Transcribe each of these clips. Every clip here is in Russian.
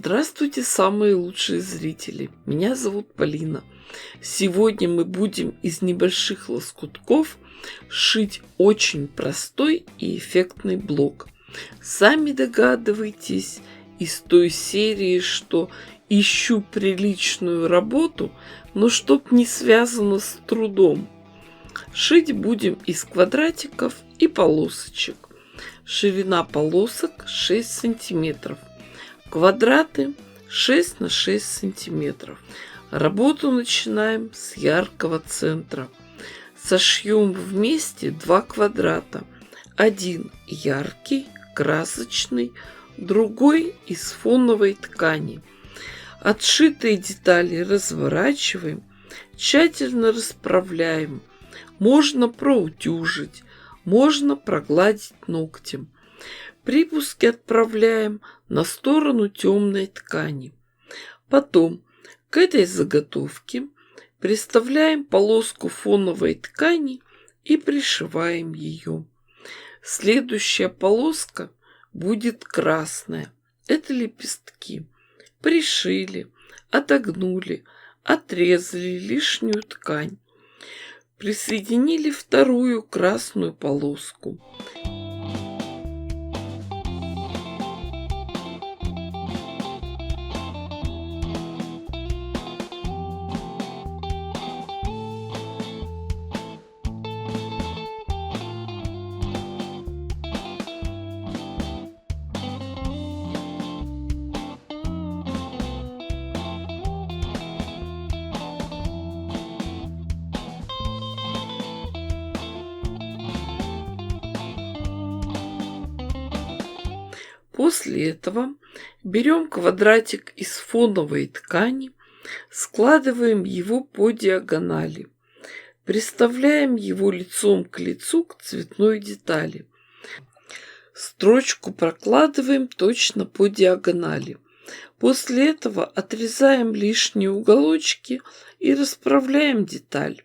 Здравствуйте, самые лучшие зрители! Меня зовут Полина. Сегодня мы будем из небольших лоскутков шить очень простой и эффектный блок. Сами догадывайтесь, из той серии, что ищу приличную работу, но чтоб не связано с трудом. Шить будем из квадратиков и полосочек. Ширина полосок 6 сантиметров. Квадраты 6 на 6 сантиметров. Работу начинаем с яркого центра. Сошьем вместе 2 квадрата. Один яркий, красочный, другой из фоновой ткани. Отшитые детали разворачиваем, тщательно расправляем. Можно проутюжить, можно прогладить ногтем. Припуски отправляем на сторону темной ткани. Потом к этой заготовке приставляем полоску фоновой ткани и пришиваем ее. Следующая полоска будет красная. Это лепестки. Пришили, отогнули, отрезали лишнюю ткань. Присоединили вторую красную полоску. После этого берем квадратик из фоновой ткани, складываем его по диагонали, приставляем его лицом к лицу к цветной детали. Строчку прокладываем точно по диагонали. После этого отрезаем лишние уголочки и расправляем деталь.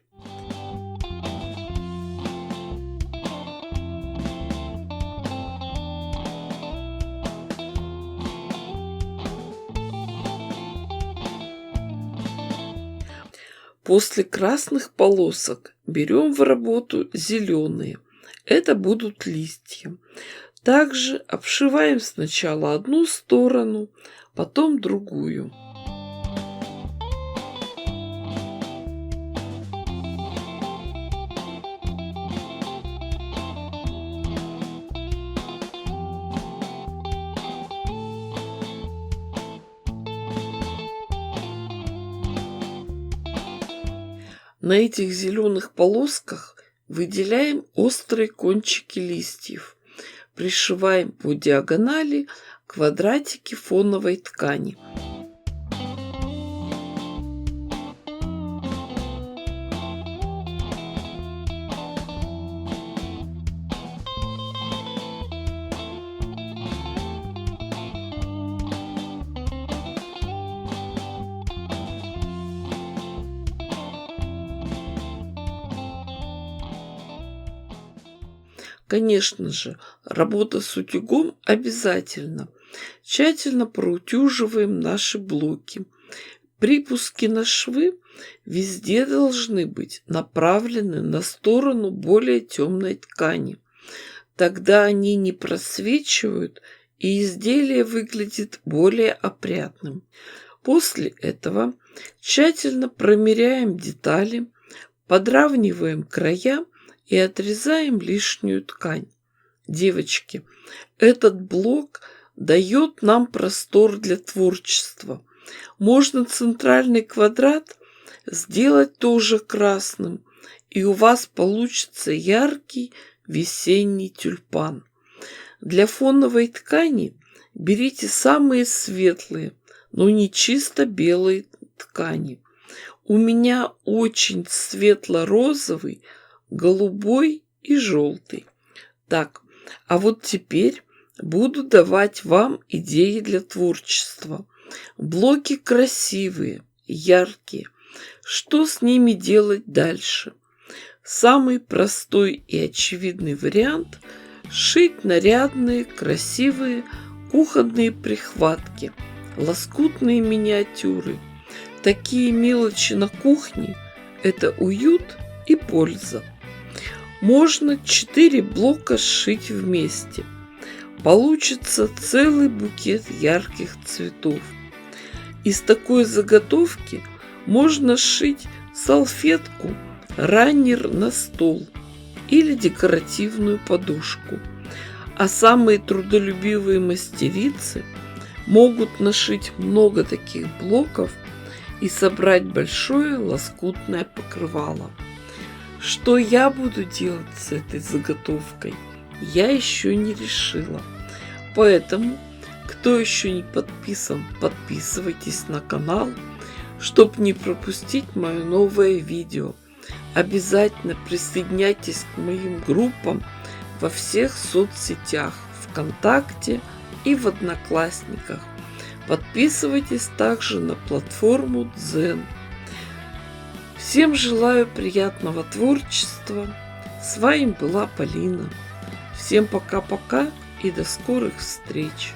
После красных полосок берем в работу зеленые. Это будут листья. Также обшиваем сначала одну сторону, потом другую. На этих зеленых полосках выделяем острые кончики листьев. Пришиваем по диагонали квадратики фоновой ткани. Конечно же, работа с утюгом обязательно. Тщательно проутюживаем наши блоки. Припуски на швы везде должны быть направлены на сторону более темной ткани. Тогда они не просвечивают, и изделие выглядит более опрятным. После этого тщательно промеряем детали, подравниваем края и отрезаем лишнюю ткань. Девочки, этот блок дает нам простор для творчества. Можно центральный квадрат сделать тоже красным, и у вас получится яркий весенний тюльпан. Для фоновой ткани берите самые светлые, но не чисто белые ткани. У меня очень светло-розовый, голубой и желтый. Так, а вот теперь буду давать вам идеи для творчества. Блоки красивые, яркие. Что с ними делать дальше? Самый простой и очевидный вариант – шить нарядные, красивые кухонные прихватки. лоскутные миниатюры. Такие мелочи на кухне – это уют и польза. Можно 4 блока сшить вместе. Получится целый букет ярких цветов. Из такой заготовки можно сшить салфетку, раннер на стол или декоративную подушку. А самые трудолюбивые мастерицы могут нашить много таких блоков и собрать большое лоскутное покрывало. Что я буду делать с этой заготовкой, я еще не решила. Поэтому, кто еще не подписан, подписывайтесь на канал, чтобы не пропустить мое новое видео. Обязательно присоединяйтесь к моим группам во всех соцсетях, ВКонтакте и в Одноклассниках. Подписывайтесь также на платформу Дзен. Всем желаю приятного творчества. С вами была Полина. Всем пока-пока и до скорых встреч.